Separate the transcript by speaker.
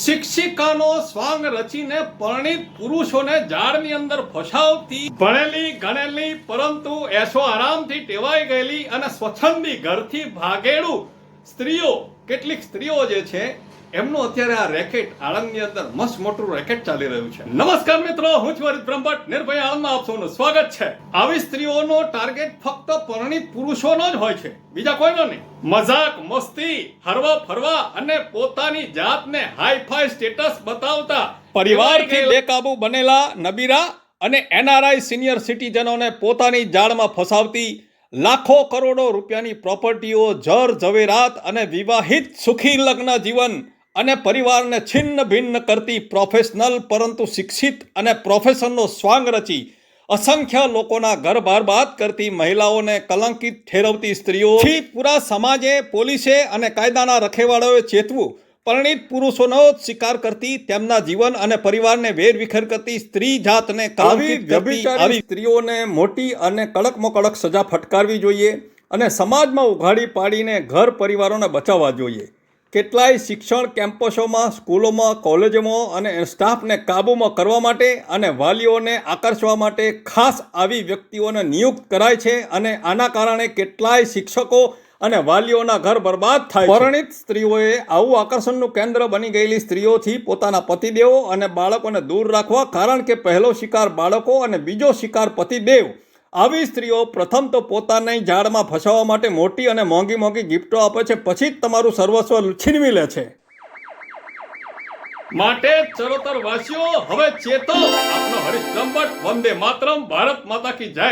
Speaker 1: શિક્ષિકાનો સ્વાંગ રચીને પરણિત પુરુષોને જાળની અંદર ફસાવતી ભણેલી ગણેલી પરંતુ એસો આરામથી ટેવાઈ ગયેલી અને સ્વચ્છંદી ઘરથી ભાગેડું સ્ત્રીઓ, કેટલીક સ્ત્રીઓ જે છે એમનું અત્યારે આ રેકેટ આણંદની અંદર મસ્ત મોટું રેકેટ ચાલી રહ્યું છે. નમસ્કાર મિત્રો, હું છું હરીશ બ્રહ્મભટ્ટ. નિર્ભય આણંદમાં આપ સૌનું સ્વાગત છે. આવી સ્ત્રીઓનો ટાર્ગેટ ફક્ત પરણિત પુરુષોનો જ હોય છે, બીજા કોઈનો નહીં. મજાક મસ્તી, હરવા ફરવા અને પોતાની જાતને હાઈફાઈ સ્ટેટસ બતાવતા પરિવારથી બેકાબુ બનેલા નબીરા અને એનઆરઆઈ સિનિયર સિટીઝનોને પોતાની જાળમાં ફસાવતી લાખો કરોડો રૂપિયાની પ્રોપર્ટીઓ, જર ઝવેરાત અને વિવાહિત સુખી લગ્ન જીવન અને પરિવારને છિન્ન ભિન્ન કરતી પ્રોફેશનલ પરંતુ શિક્ષિત અને પ્રોફેશનનો સ્વાંગ રચી અસંખ્ય લોકોના ઘર બરબાદ કરતી મહિલાઓને કલંકિત ઠેરવતી સ્ત્રીઓથી પૂરા સમાજે, પોલીસે અને કાયદાના રખેવાળાઓએ ચેતવું. પરણિત પુરુષોનો શિકાર કરતી, તેમના જીવન અને પરિવારને વેરવિખેર કરતી સ્ત્રી જાતને કલંકિત કરતી આવી સ્ત્રીઓને મોટી અને કડકમાં કડક સજા ફટકારવી જોઈએ અને સમાજમાં ઉઘાડી પાડીને ઘર પરિવારોને બચાવવા જોઈએ. કેટલાય શિક્ષણ કેમ્પસોમાં, સ્કૂલોમાં, કોલેજોમાં અને સ્ટાફને કાબૂમાં કરવા માટે અને વાલીઓને આકર્ષવા માટે ખાસ આવી વ્યક્તિઓને નિયુક્ત કરાય છે અને આના કારણે કેટલાય શિક્ષકો અને વાલીઓના ઘર બરબાદ થાય છે. પરણિત સ્ત્રીઓએ આવું આકર્ષણનું કેન્દ્ર બની ગયેલી સ્ત્રીઓથી પોતાના પતિદેવો અને બાળકોને દૂર રાખવા, કારણ કે પહેલો શિકાર બાળકો અને બીજો શિકાર પતિદેવ. આવી સ્ત્રીઓ પ્રથમ તો પોતાની જાળમાં ફસાવવા માટે મોટી અને મોંઘી મોંઘી ગિફ્ટો આપે છે, પછી જ તમારું સર્વસ્વ છીનવી લે છે. માટે ચરોતર વાસીઓ, હવે ચેતો. આપનો હરીશ બ્રહ્મભટ્ટ. વંદે માતરમ. ભારત માતા કી જય.